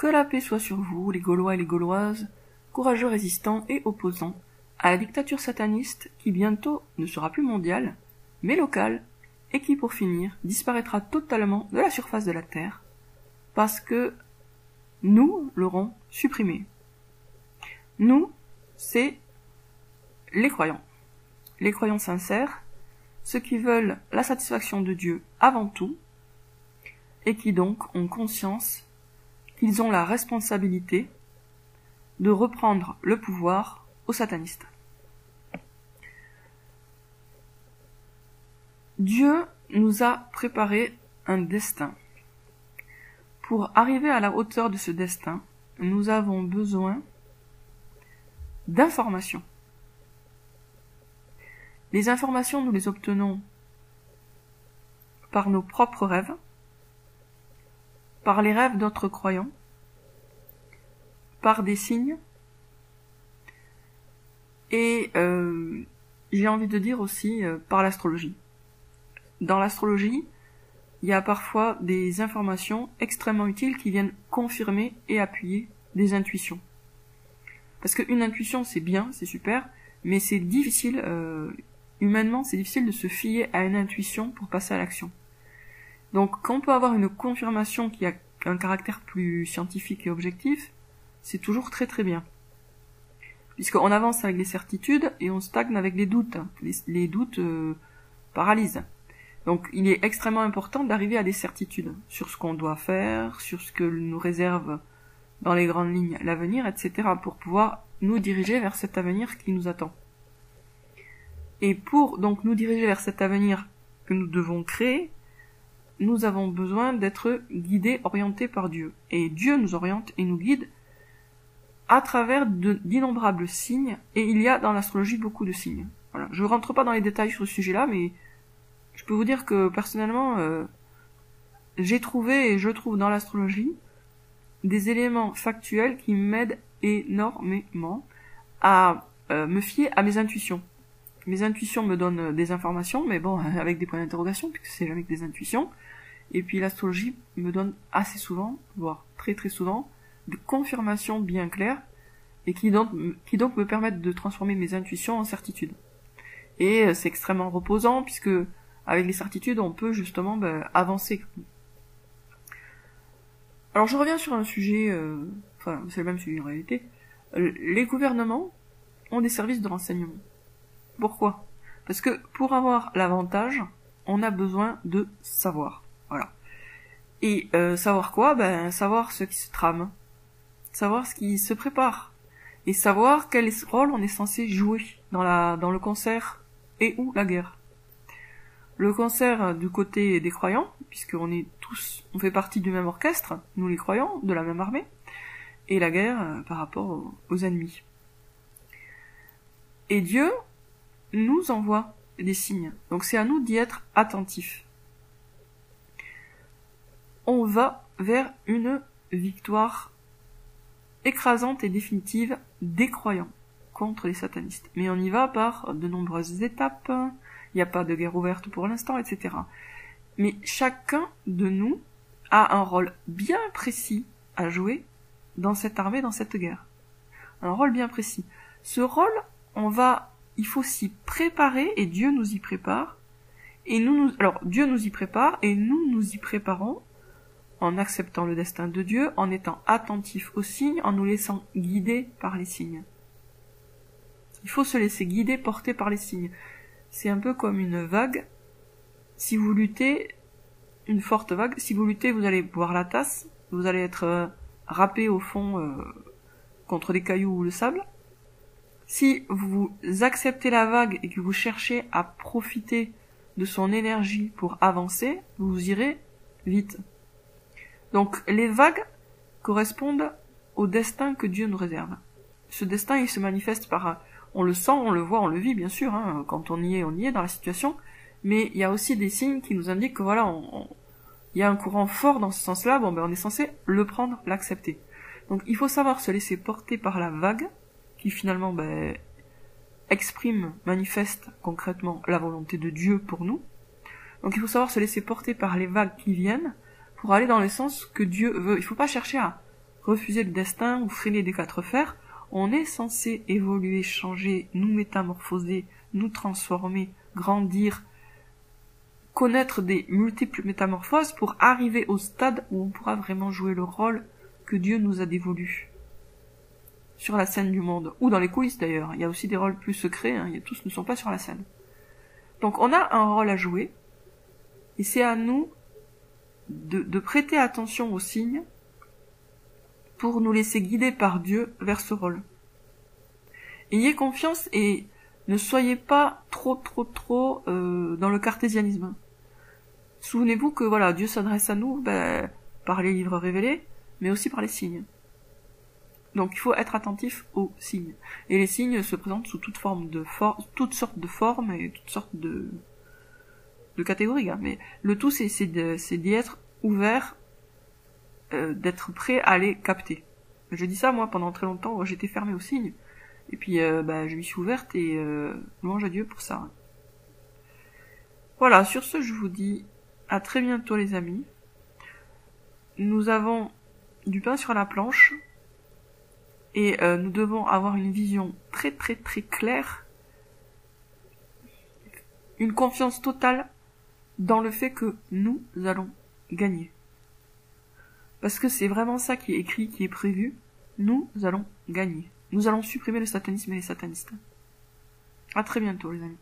Que la paix soit sur vous, les Gaulois et les Gauloises, courageux résistants et opposants à la dictature sataniste qui bientôt ne sera plus mondiale, mais locale, et qui pour finir disparaîtra totalement de la surface de la Terre, parce que nous l'aurons supprimé. Nous, c'est les croyants sincères, ceux qui veulent la satisfaction de Dieu avant tout, et qui donc ont conscience qu'ils ont la responsabilité de reprendre le pouvoir aux satanistes. Dieu nous a préparé un destin. Pour arriver à la hauteur de ce destin, nous avons besoin d'informations. Les informations, nous les obtenons par nos propres rêves, par les rêves d'autres croyants, par des signes, et j'ai envie de dire aussi par l'astrologie. Dans l'astrologie, il y a parfois des informations extrêmement utiles qui viennent confirmer et appuyer des intuitions. Parce qu'une intuition, c'est bien, c'est super, mais c'est difficile, humainement, c'est difficile de se fier à une intuition pour passer à l'action. Donc, quand on peut avoir une confirmation qui a un caractère plus scientifique et objectif, c'est toujours très très bien. Puisqu'on avance avec les certitudes et on stagne avec les doutes. Les doutes paralysent. Donc, il est extrêmement important d'arriver à des certitudes sur ce qu'on doit faire, sur ce que nous réserve dans les grandes lignes l'avenir, etc., pour pouvoir nous diriger vers cet avenir qui nous attend. Et pour donc nous diriger vers cet avenir que nous devons créer, nous avons besoin d'être guidés, orientés par Dieu. Et Dieu nous oriente et nous guide à travers d'innombrables signes, et il y a dans l'astrologie beaucoup de signes. Voilà. Je ne rentre pas dans les détails sur ce sujet-là, mais je peux vous dire que personnellement, j'ai trouvé et je trouve dans l'astrologie des éléments factuels qui m'aident énormément à me fier à mes intuitions. Mes intuitions me donnent des informations, mais bon, avec des points d'interrogation, puisque c'est jamais que des intuitions. Et puis l'astrologie me donne assez souvent, voire très très souvent, de confirmations bien claires, et qui donc me permettent de transformer mes intuitions en certitudes. Et c'est extrêmement reposant, puisque avec les certitudes, on peut justement avancer. Alors je reviens sur un sujet, c'est le même sujet en réalité. Les gouvernements ont des services de renseignement. Pourquoi ? Parce que pour avoir l'avantage, on a besoin de savoir. Voilà. Et savoir quoi ? Savoir ce qui se trame, savoir ce qui se prépare, et savoir quel rôle on est censé jouer dans le concert et ou la guerre. Le concert du côté des croyants, puisqu'on fait partie du même orchestre, nous les croyants, de la même armée, et la guerre par rapport aux ennemis. Et Dieu nous envoie des signes. Donc c'est à nous d'y être attentifs. On va vers une victoire écrasante et définitive des croyants contre les satanistes. Mais on y va par de nombreuses étapes. Il n'y a pas de guerre ouverte pour l'instant, etc. Mais chacun de nous a un rôle bien précis à jouer dans cette armée, dans cette guerre. Un rôle bien précis. Ce rôle, il faut s'y préparer, et Dieu nous y prépare. Alors, Dieu nous y prépare, et nous y préparons en acceptant le destin de Dieu, en étant attentifs aux signes, en nous laissant guider par les signes. Il faut se laisser guider, porter par les signes. C'est un peu comme une vague. Si vous luttez, une forte vague, si vous luttez, vous allez boire la tasse, vous allez être râpé au fond contre des cailloux ou le sable. Si vous acceptez la vague et que vous cherchez à profiter de son énergie pour avancer, vous irez vite. Donc les vagues correspondent au destin que Dieu nous réserve. Ce destin, il se manifeste par... On le sent, on le voit, on le vit, bien sûr, hein, quand on y est dans la situation, mais il y a aussi des signes qui nous indiquent que voilà, il y a un courant fort dans ce sens-là, on est censé le prendre, l'accepter. Donc il faut savoir se laisser porter par la vague, qui finalement exprime, manifeste concrètement la volonté de Dieu pour nous. Donc il faut savoir se laisser porter par les vagues qui viennent, pour aller dans le sens que Dieu veut. Il faut pas chercher refuser le destin ou freiner des quatre fers. On est censé évoluer, changer, nous métamorphoser, nous transformer, grandir, connaître des multiples métamorphoses pour arriver au stade où on pourra vraiment jouer le rôle que Dieu nous a dévolu. Sur la scène du monde, ou dans les coulisses d'ailleurs. Il y a aussi des rôles plus secrets, hein, tous ne sont pas sur la scène. Donc on a un rôle à jouer, et c'est à nous de prêter attention aux signes pour nous laisser guider par Dieu vers ce rôle. Ayez confiance et ne soyez pas trop dans le cartésianisme. Souvenez-vous que voilà, Dieu s'adresse à nous par les livres révélés, mais aussi par les signes. Donc il faut être attentif aux signes. Et les signes se présentent sous toutes sortes de formes et toutes sortes de catégories. Hein. Mais le tout c'est d'y être ouvert, d'être prêt à les capter. Je dis ça moi pendant très longtemps, j'étais fermée aux signes. Et puis je m'y suis ouverte et louange à Dieu pour ça. Voilà, sur ce je vous dis à très bientôt les amis. Nous avons du pain sur la planche. Et nous devons avoir une vision très claire, une confiance totale dans le fait que nous allons gagner. Parce que c'est vraiment ça qui est écrit, qui est prévu. Nous allons gagner. Nous allons supprimer le satanisme et les satanistes. À très bientôt les amis.